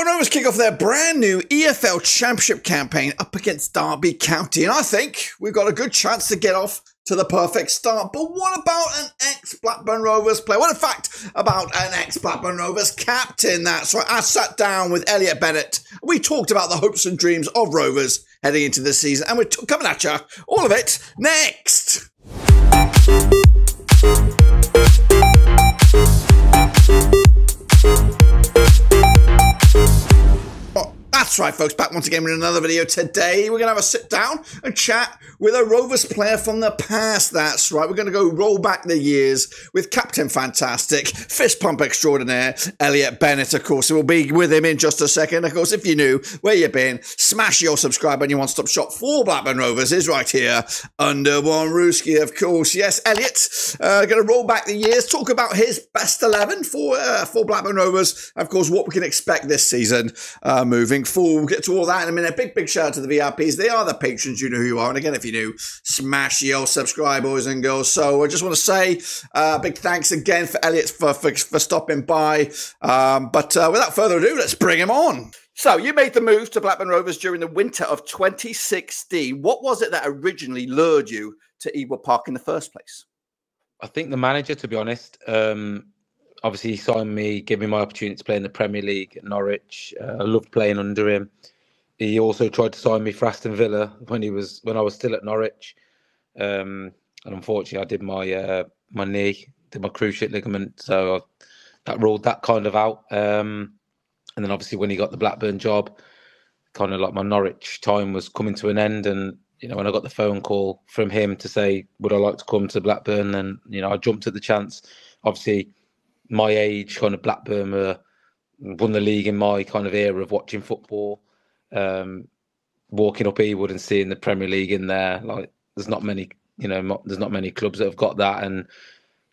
Rovers kick off their brand new EFL Championship campaign up against Derby County, and I think we've got a good chance to get off to the perfect start. But what about an ex-Blackburn Rovers player? Well, in fact, about an ex-Blackburn Rovers captain. That's right. I sat down with Elliott Bennett. We talked about the hopes and dreams of Rovers heading into this season, and we're coming at you, all of it, next. That's right, folks, back once again with another video. Today, we're going to have a sit down and chat with a Rovers player from the past. That's right, we're going to go roll back the years with Captain Fantastic, fist pump extraordinaire, Elliott Bennett, of course. We'll be with him in just a second. Of course, if you're new, where you been, smash your subscribe and your one-stop shop for Blackburn Rovers is right here under one Rooski, of course. Yes, Elliott, going to roll back the years, talk about his best 11 for Blackburn Rovers. Of course, what we can expect this season moving forward. We'll get to all that in a minute. Big shout out to the VIPs. They are the patrons. You know who you are. And again, if you're new, smash your subscribe, boys and girls. So I just want to say big thanks again for Elliott for stopping by. But without further ado, let's bring him on. So you made the move to Blackburn Rovers during the winter of 2016. What was it that originally lured you to Ewood Park in the first place? I think the manager, to be honest. Obviously, he signed me, gave me my opportunity to play in the Premier League at Norwich. I loved playing under him. He also tried to sign me for Aston Villa when I was still at Norwich. And unfortunately, I did my knee, did my cruciate ligament, so that ruled that kind of out. And then obviously, when he got the Blackburn job, kind of like my Norwich time was coming to an end. And you know, when I got the phone call from him to say, "Would I like to come to Blackburn?" then I jumped at the chance. Obviously, my age, kind of Blackburn won the league in my kind of era of watching football. Walking up Ewood and seeing the Premier League in there, like there's not many clubs that have got that, and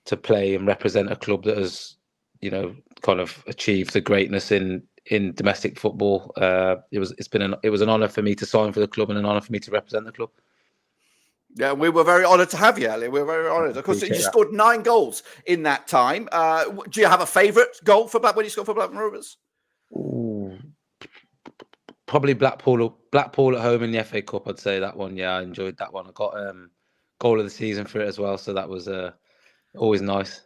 to play and represent a club that has, kind of achieved the greatness in domestic football. It was an honour for me to sign for the club and an honour for me to represent the club. Yeah, we were very honoured to have you, Elliott. We were very honoured. Of course, you scored 9 goals in that time. Do you have a favourite goal for when you scored for Blackburn Rovers? Ooh, probably Blackpool at home in the FA Cup. I'd say that one. Yeah, I enjoyed that one. I got goal of the season for it as well, so that was always nice.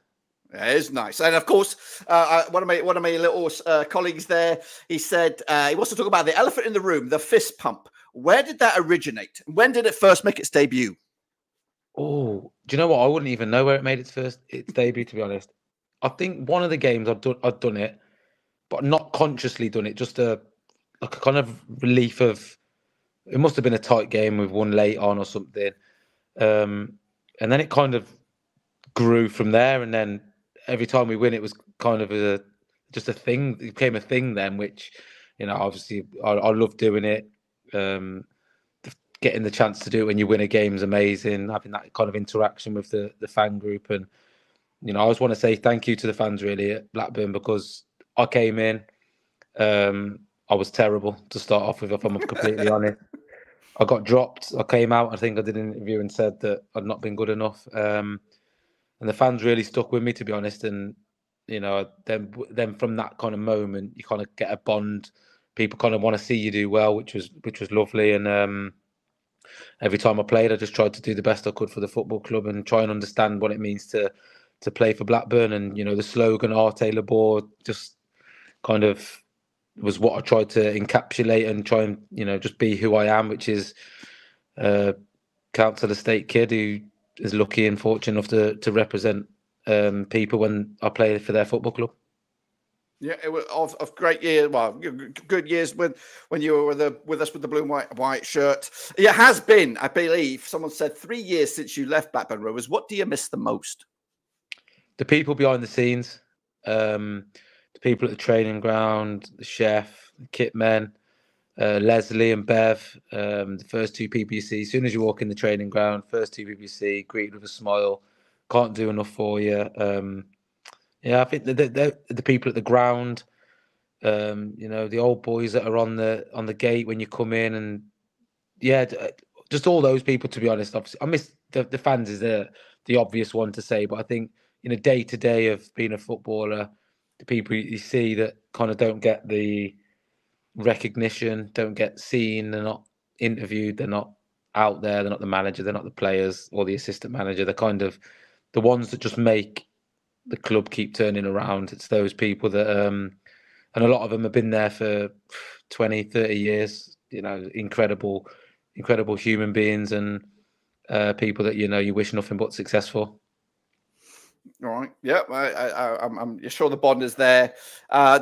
Yeah, it is nice. And of course, one of my little colleagues there, he said he wants to talk about the elephant in the room, the fist pump. Where did that originate? When did it first make its debut? Oh, do you know what? I wouldn't even know where it made its debut, to be honest. I think one of the games I'd done it, but not consciously done it. Just a kind of relief of, it must have been a tight game with one late on or something. And then it kind of grew from there. And then every time we win, it was kind of just a thing. It became a thing then, which, obviously I love doing it. Getting the chance to do it when you win a game is amazing. Having that kind of interaction with the fan group, and I just want to say thank you to the fans really at Blackburn, because I came in, I was terrible to start off with, if I'm completely honest. I got dropped. I came out. I think I did an interview and said that I'd not been good enough, and the fans really stuck with me, to be honest. And then from that kind of moment, you kind of get a bond. People kind of want to see you do well, which was lovely. And every time I played, I just tried to do the best I could for the football club and try and understand what it means to play for Blackburn. And the slogan "Arte Labor" just kind of was what I tried to encapsulate and try and just be who I am, which is a council estate kid who is lucky and fortunate enough to represent people when I play for their football club. Yeah, it was of great years. Well, good years when you were with us with the blue and white shirt. It has been, I believe, someone said 3 years since you left Blackburn Rovers. What do you miss the most? The people behind the scenes, the people at the training ground, the chef, the kit men, Leslie and Bev, the first 2 people you see. As soon as you walk in the training ground, first 2 people you see, greeted with a smile, can't do enough for you. Yeah, I think the people at the ground, the old boys that are on the gate when you come in, and yeah, just all those people. To be honest, obviously, I miss the fans is the obvious one to say, but I think day to day of being a footballer, the people you see that kind of don't get the recognition, don't get seen, they're not interviewed, they're not out there, they're not the manager, they're not the players or the assistant manager. They're kind of the ones that just make the club keep turning around. It's those people that, and a lot of them have been there for 20, 30 years, incredible human beings and people that, you wish nothing but success for. All right. Yeah, I'm sure the bond is there.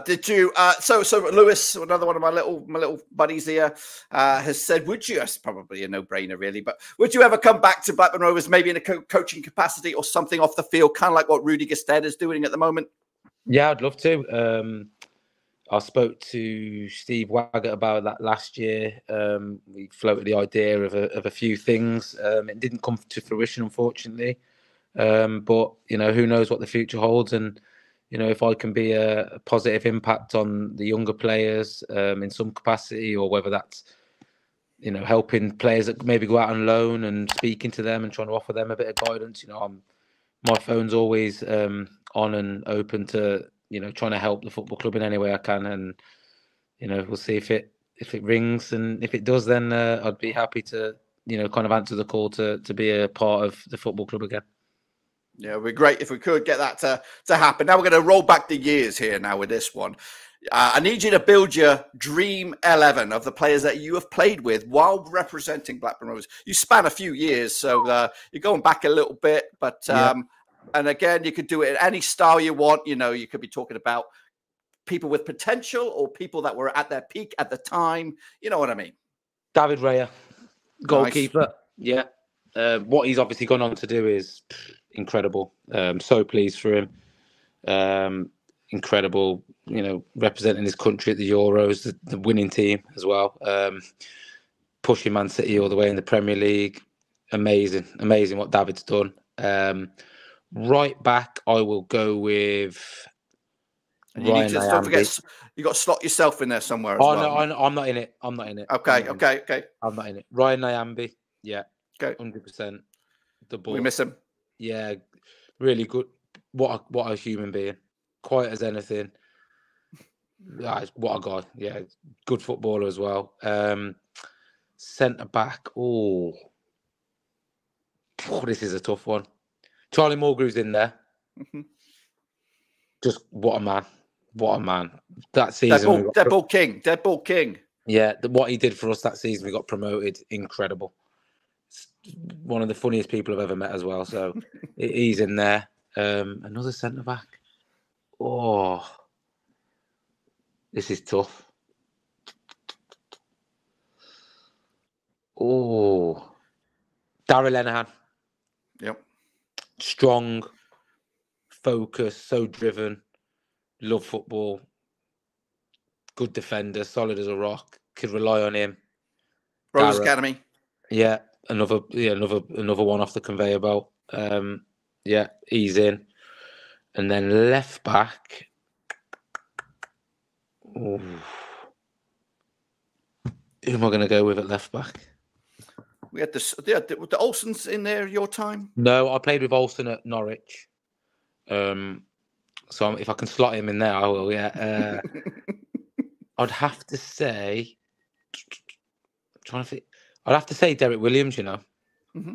Did you? So Lewis, another one of my little buddies here, has said, "Would you?" That's probably a no-brainer, really. But would you ever come back to Blackburn Rovers, maybe in a coaching capacity or something off the field, kind of like what Rudy Gestede is doing at the moment? Yeah, I'd love to. I spoke to Steve Waggett about that last year. We floated the idea of a few things. It didn't come to fruition, unfortunately. But who knows what the future holds, and if I can be a positive impact on the younger players in some capacity, or whether that's helping players that maybe go out on loan and speaking to them and trying to offer them a bit of guidance. My phone's always on and open to trying to help the football club in any way I can, and we'll see if it rings, and if it does, then I'd be happy to kind of answer the call to be a part of the football club again. Yeah, it'd be great if we could get that to happen. Now we're going to roll back the years here now with this one. I need you to build your dream 11 of the players that you have played with while representing Blackburn Rovers. You span a few years, so you're going back a little bit. But and again, you could do it in any style you want. You could be talking about people with potential or people that were at their peak at the time. You know what I mean? David Raya, goalkeeper. Nice. Yeah. What he's obviously gone on to do is incredible. So pleased for him. Incredible, representing his country at the Euros, the winning team as well. Pushing Man City all the way in the Premier League. Amazing what David's done. Right back, I will go with. And you need to don't forget, you got to slot yourself in there somewhere as well. No, I'm not in it. Okay. I'm not in it. Ryan Nyambe, yeah, okay, 100%. The ball. We miss him. Yeah, really good. What a human being. Quiet as anything. What a guy. Yeah, good footballer as well. Centre back. Oh, this is a tough one. Charlie Mulgrew's in there. Mm-hmm. Just what a man. That season. Dead ball king. Yeah, what he did for us that season, we got promoted. Incredible. One of the funniest people I've ever met as well. So he's in there. Another centre back. Oh, this is tough. Oh, Darryl Lenihan. Yep. Strong, focused, so driven. Love football. Good defender, solid as a rock. Could rely on him. Rovers Academy. Yeah, another one off the conveyor belt. Yeah, he's in. And then left back. Ooh. Who am I going to go with at left back? We had the Olsons in there your time? No, I played with Olsen at Norwich. So if I can slot him in there, I will, yeah. I'd have to say... I'd have to say Derek Williams, Mm-hmm.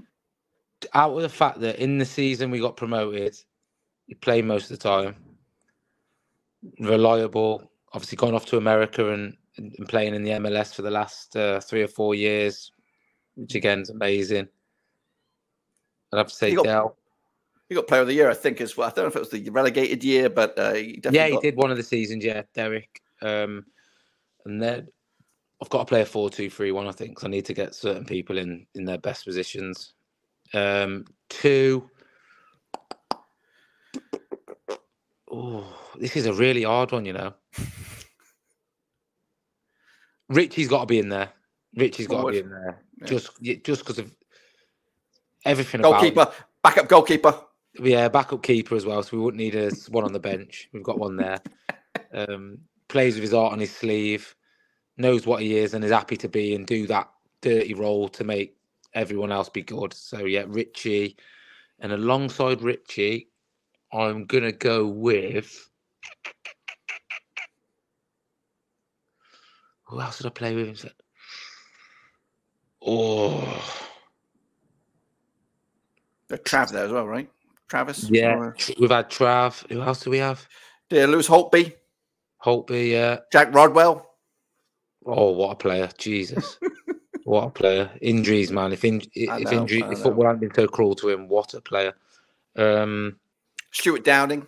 Out of the fact that in the season we got promoted, he played most of the time. Reliable. Obviously gone off to America and playing in the MLS for the last 3 or 4 years, which again is amazing. I'd have to say Dell. He got Player of the Year, I think, as well. I don't know if it was the relegated year, but he definitely he did one of the seasons, yeah, Derek. And then I've got to play a 4-2-3-1, I think, because I need to get certain people in their best positions. 2. Oh, this is a really hard one, Richie's got to be in there. Richie's got to be in there. Yeah. Just because of everything goalkeeper, about backup goalkeeper. Yeah, backup keeper as well. So we wouldn't need one on the bench. We've got one there. Plays with his heart on his sleeve. Knows what he is and is happy to be and do that dirty role to make everyone else be good. So, yeah, Richie. And alongside Richie, I'm going to go with... Who else did I play with him? Oh, Trav there as well, right? Travis. yeah. We've had Trav. Who else do we have? Yeah, Lewis Holtby. Holtby, yeah. Jack Rodwell. Oh, what a player! Jesus, what a player! Injuries, man. If football hadn't been so cruel to him, what a player. Stuart Downing.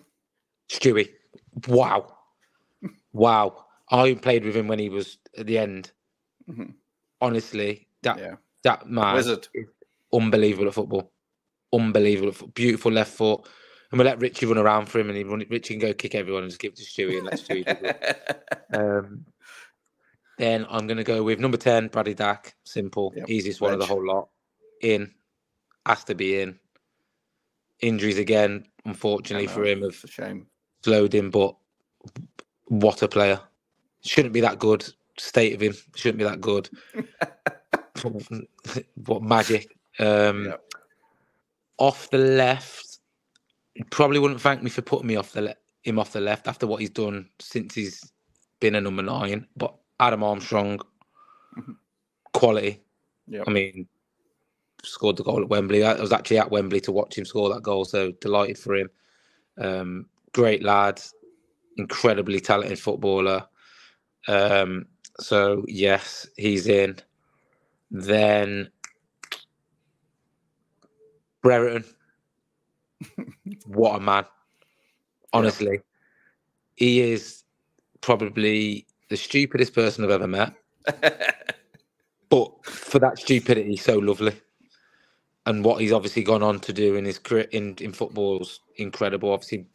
Stewie. Wow. Wow. I played with him when he was at the end. Mm-hmm. Honestly, that man Wizard. is unbelievable at football. Unbelievable. Beautiful left foot. And we let Richie run around for him, and Richie can go kick everyone and just give it to Stewie and let Stewie do it. Then I'm going to go with number 10, Bradley Dack. Simple. Yep. Easiest one of the whole lot. In. Has to be in. Injuries again, unfortunately for him, have slowed him, but what a player. Shouldn't be that good. State of him. Shouldn't be that good. What magic. Off the left, he probably wouldn't thank me for putting me him off the left after what he's done since he's been a number 9. But Adam Armstrong, quality. Yep. I mean, scored the goal at Wembley. I was actually at Wembley to watch him score that goal, so delighted for him. Great lad, incredibly talented footballer. So yes, he's in. Then Brereton, what a man! Honestly, he is probably the stupidest person I've ever met. But for that stupidity, so lovely. And what he's obviously gone on to do in his career in football's incredible. Obviously,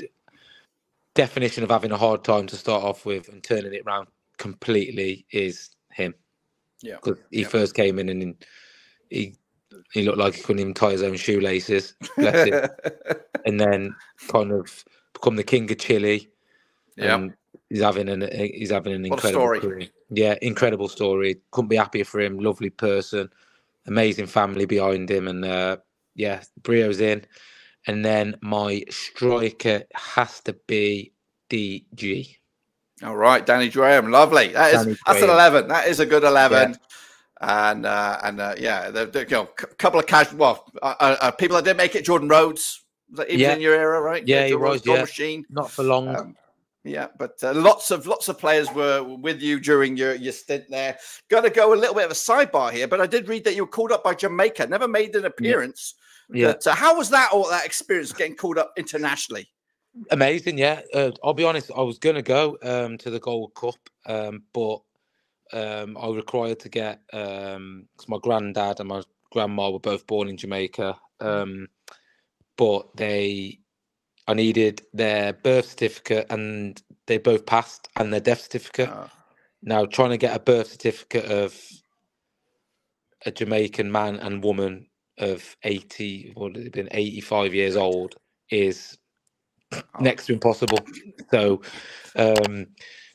definition of having a hard time to start off with and turning it around completely is him. Yeah, because he first came in and he looked like he couldn't even tie his own shoelaces. Bless him. And then kind of become the king of Chile. Yeah, he's having an incredible career. Yeah, incredible story. Couldn't be happier for him. Lovely person. Amazing family behind him, and Brio's in. And then my striker has to be DG. All right, Danny Graham, lovely. That's an 11. That is a good 11. Yeah. And a couple of casual, people that didn't make it. Jordan Rhodes, was that even in your era, right? Yeah, he was. Goal machine. Not for long. But lots of players were with you during your stint there. Got to go a little bit of a sidebar here, but I did read that you were called up by Jamaica. Never made an appearance. Yeah. But, how was that experience getting called up internationally? Amazing, yeah. I'll be honest. I was going to go to the Gold Cup, but I was required to get because my granddad and my grandma were both born in Jamaica, but I needed their birth certificate, and they both passed, and their death certificate. Now, trying to get a birth certificate of a Jamaican man and woman of 85 years old is next to impossible. So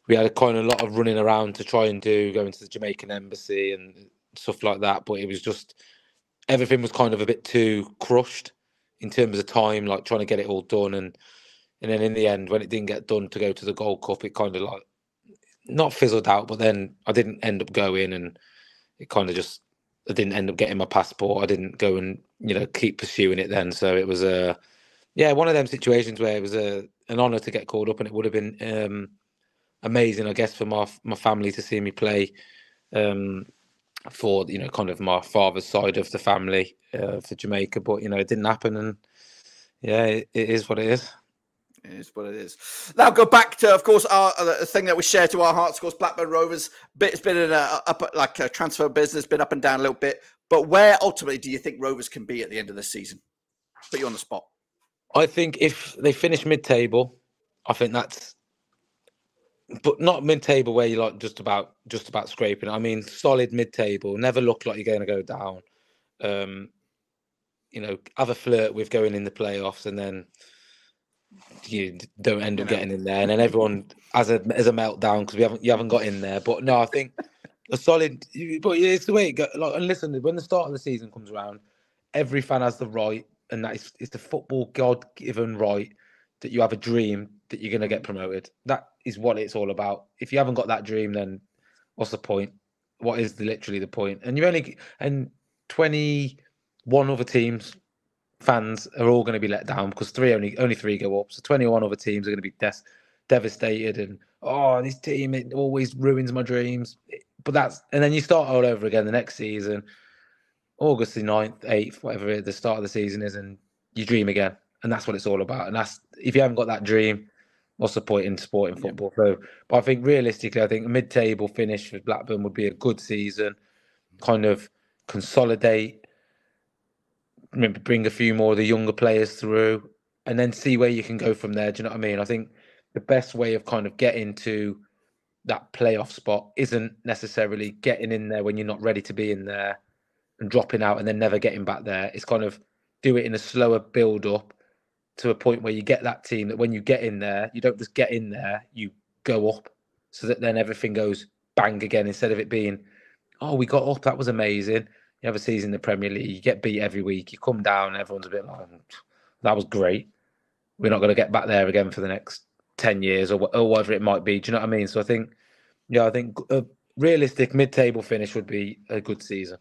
we had a lot of running around to try and going to the Jamaican embassy and stuff like that. But it was just, everything was kind of a bit too crushed in terms of time, like trying to get it all done. And then in the end, when it didn't get done to go to the Gold Cup, it kind of like not fizzled out, but then I didn't end up going, and it kind of just, I didn't end up getting my passport. I didn't go and, keep pursuing it then. So it was one of them situations where it was an honour to get called up, and it would have been amazing, I guess, for my family to see me play for, kind of my father's side of the family for Jamaica. But, it didn't happen, and it is what it is. It is what it is. Now go back to, of course, the thing that we share to our hearts, of course, Blackburn Rovers. It's been in a transfer business, been up and down a little bit. But where ultimately do you think Rovers can be at the end of the season? Put you on the spot. I think if they finish mid-table, I think that's, but not mid-table where you're like just about scraping. I mean, solid mid-table. Never look like you're going to go down. Have a flirt with going in the playoffs, and then you don't end up getting in there, and then everyone has a meltdown because you haven't got in there. But no, I think a solid. But it's the way it goes. Like, and listen, when the start of the season comes around, every fan has the right, and that is the football God-given right that you have a dream that you're going to get promoted. That is what it's all about. If you haven't got that dream, then what's the point? What is literally the point? And 21 other teams, fans are all going to be let down because only three go up. So 21 other teams are going to be devastated and this team, it always ruins my dreams. But and then you start all over again the next season, August the 9th, 8th, whatever the start of the season is, and you dream again. And that's what it's all about. And if you haven't got that dream, what's the point in supporting football? So, but I think realistically, I think a mid-table finish for Blackburn would be a good season. Kind of consolidate, maybe bring a few more of the younger players through, and then see where you can go from there. Do you know what I mean? I think the best way of kind of getting to that playoff spot isn't necessarily getting in there when you're not ready to be in there and dropping out and then never getting back there. It's kind of do it in a slower build-up to a point where you get that team that when you get in there, you don't just get in there, you go up so that then everything goes bang again instead of it being, we got up, that was amazing. You have a season in the Premier League, you get beat every week, you come down, everyone's a bit like, that was great. We're not going to get back there again for the next 10 years or whatever it might be. Do you know what I mean? So I think a realistic mid-table finish would be a good season.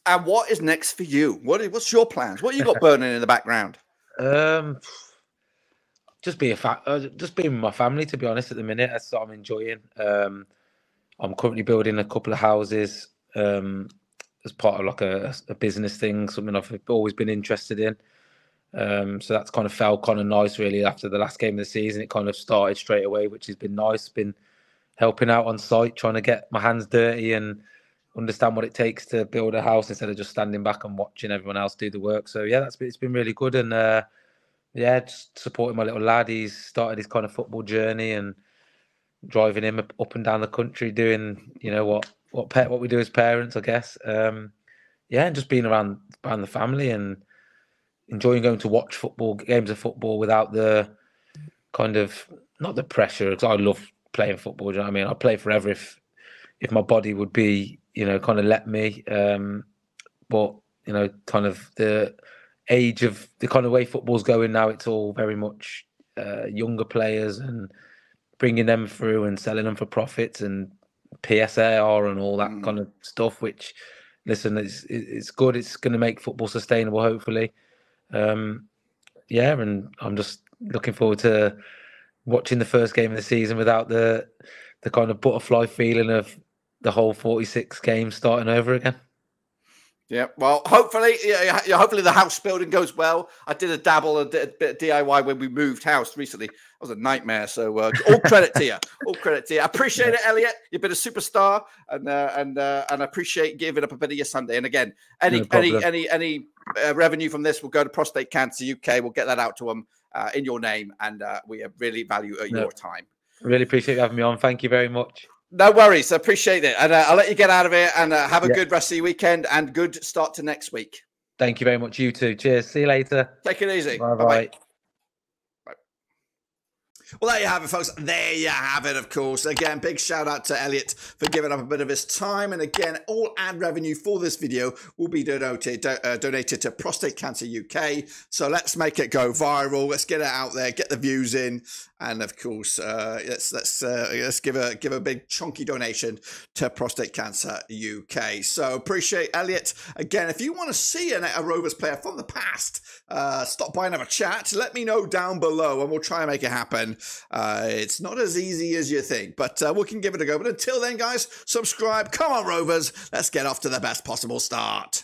And what is next for you? What's your plans? What you got burning in the background? Just being with my family, to be honest, at the minute. That's what I'm enjoying. I'm currently building a couple of houses as part of like a business thing, something I've always been interested in. So that's kind of felt kind of nice, really. After the last game of the season, it kind of started straight away, which has been nice. Been helping out on site, trying to get my hands dirty and understand what it takes to build a house instead of just standing back and watching everyone else do the work. So yeah, it's been really good. And just supporting my little lad. He's started his kind of football journey and driving him up and down the country, doing what we do as parents, I guess. And just being around the family and enjoying going to watch games of football without the kind of, not the pressure, because I love playing football. Do you know what I mean? I'd play forever if my body would be, kind of let me. But, kind of the age of the kind of way football's going now, it's all very much younger players and bringing them through and selling them for profits and PSAR and all that kind of stuff, which, listen, it's good. It's going to make football sustainable, hopefully. And I'm just looking forward to watching the first game of the season without the kind of butterfly feeling of the whole 46 games starting over again. Yeah, well, hopefully the house building goes well. I did a dabble, a bit of DIY when we moved house recently. It was a nightmare. So all credit to you. All credit to you. I appreciate it, Elliott. You've been a superstar, and I appreciate giving up a bit of your Sunday. And again, any revenue from this will go to Prostate Cancer UK. We'll get that out to them in your name, and we really value your time. Really appreciate you having me on. Thank you very much. No worries. I appreciate it. And I'll let you get out of it and have a good rest of your weekend and good start to next week. Thank you very much. You too. Cheers. See you later. Take it easy. Bye-bye. Well, there you have it, folks. There you have it, of course. Again, big shout out to Elliott for giving up a bit of his time. And again, all ad revenue for this video will be donated to Prostate Cancer UK. So let's make it go viral. Let's get it out there, get the views in. And of course, let's give a big chunky donation to Prostate Cancer UK. So appreciate Elliott. Again, if you want to see a Rovers player from the past, stop by and have a chat. Let me know down below and we'll try and make it happen. It's not as easy as you think, but we can give it a go. But until then, guys, subscribe. Come on, Rovers. Let's get off to the best possible start.